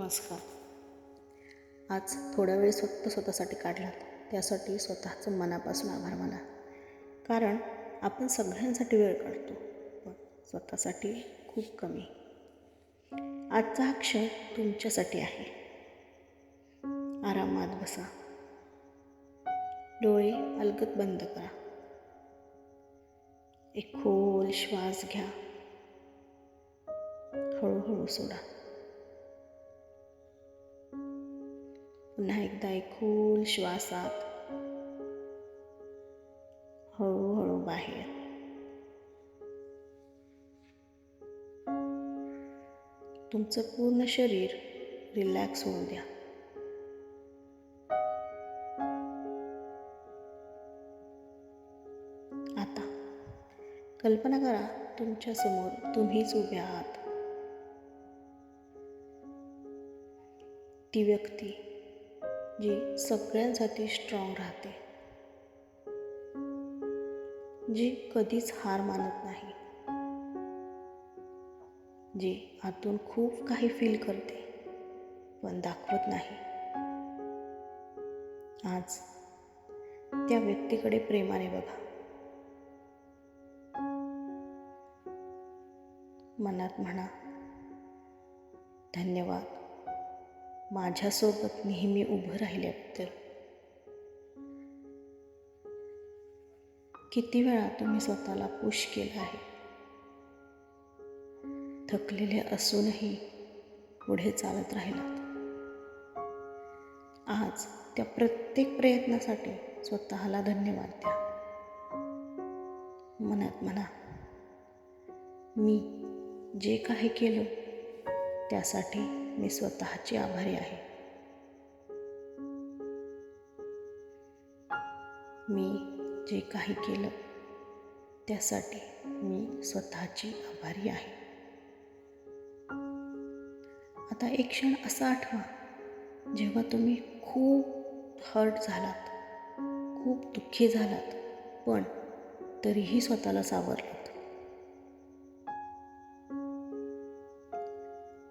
नमस्कार. आज थोडा वेळ स्वतःसाठी काढलात, त्यासाठी स्वतःचं मनापासून आभार माना. कारण आपण सगळ्यांसाठी वेळ काढतो, पण स्वतःसाठी खूप कमी. आजचा हा क्षण तुमच्यासाठी आहे. आरामात बसा, डोळे अलगद बंद करा, एक खोल श्वास घ्या, हळूहळू सोडा. पुन्हा एकदा एक खोल श्वास आत, हळूहळू बाहेर. तुमचं पूर्ण शरीर रिलॅक्स होऊ द्या. आता कल्पना करा, तुमच्या समोर तुम्हीच उभे आहात. ती व्यक्ती जी सगळ्यांसाठी स्ट्रॉंग राहते, जी कधीच हार मानत नाही, जी आतून खूप काही फील करते पण दाखवत नाही. आज त्या व्यक्तीकडे प्रेमाने बघा. मनात म्हणा, धन्यवाद माझ्यासोबत नेहमी उभं राहिल्याबद्दल. किती वेळा तुम्ही स्वतःला पुश केलं आहे. थकलेले असूनही पुढे चालत राहिलात. आज त्या प्रत्येक प्रयत्नासाठी स्वतःला धन्यवाद द्या. मनात म्हणा, मी जे काही केलं त्यासाठी मी स्वतःची आभारी आहे. मी जे काही केलं त्यासाठी मी स्वतःची आभारी आहे. आता एक क्षण असा आठवा, जेव्हा तुम्ही खूप हर्ट झालात, खूप दुःखी झालात, पण तरीही स्वतःला सावरलात.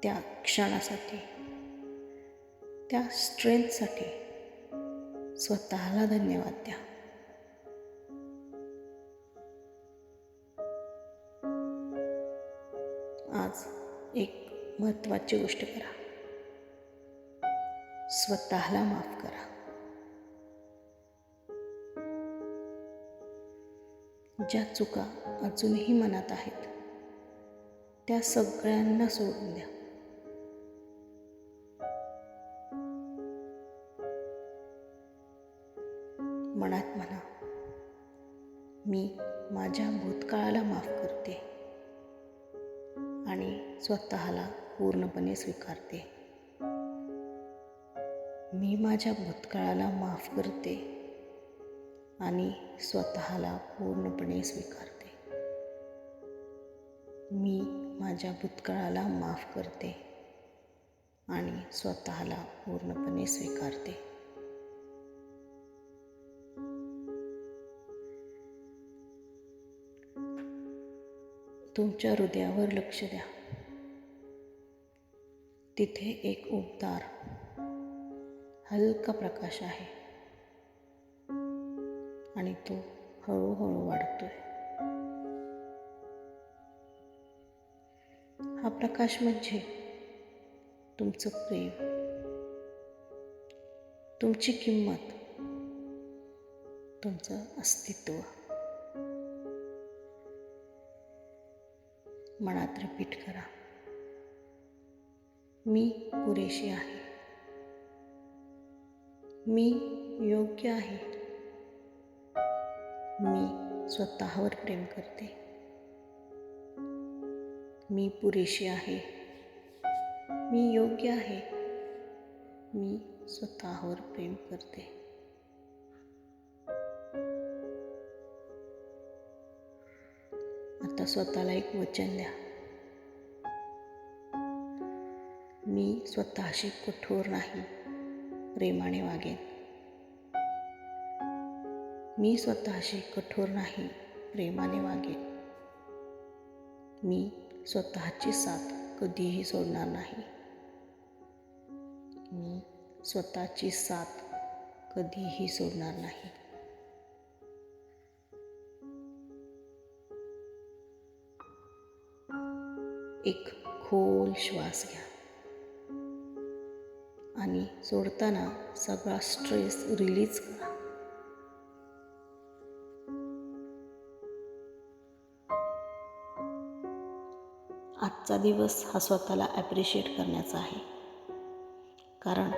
त्या क्षणासाठी, त्या स्ट्रेंथसाठी स्वतःला धन्यवाद द्या. आज एक महत्त्वाची गोष्ट करा, स्वतःला माफ करा. ज्या चुका अजूनही मनात आहेत त्या सगळ्यांना सोडून द्या. मनात म्हणा, मी माझ्या भूतकाळाला माफ करते आणि स्वतःला पूर्णपणे स्वीकारते. मी माझ्या भूतकाळाला माफ करते आणि स्वतःला पूर्णपणे स्वीकारते. मी माझ्या भूतकाळाला माफ करते आणि स्वतःला पूर्णपणे स्वीकारते. तुमच्या हृदयावर लक्ष द्या. तिथे एक उबदार हलका प्रकाश आहे आणि तो हळूहळू वाढतोय. हा प्रकाश म्हणजे तुमचं प्रेम, तुमची किंमत, तुमचं अस्तित्व. मनात रिपीट करा, मी पुरेशी आहे, मी योग्य आहे, मी स्वतःवर प्रेम करते. मी पुरेशी आहे, मी योग्य आहे, मी स्वतःवर प्रेम करते. आता स्वतःला एक वचन द्या, मी स्वतःशी कठोर नाही, प्रेमाने वागेन. मी स्वतःशी कठोर नाही, प्रेमाने वागेन. मी स्वतःची साथ कधीही सोडणार नाही. मी स्वतःची साथ कधीही सोडणार नाही. एक खोल श्वास घ्या आणि सोडताना सगळा स्ट्रेस रिलीज करा. आजचा दिवस हा स्वतःला ॲप्रिशिएट करण्याचा आहे, कारण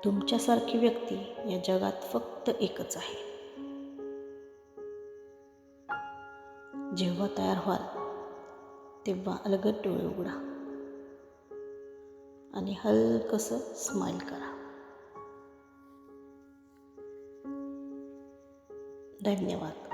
तुमच्यासारखी व्यक्ती या जगात फक्त एकच आहे. जेव्हा तयार व्हाल तेव्हा अलगद डोळे उघडा आणि हलकसं स्माईल करा. धन्यवाद.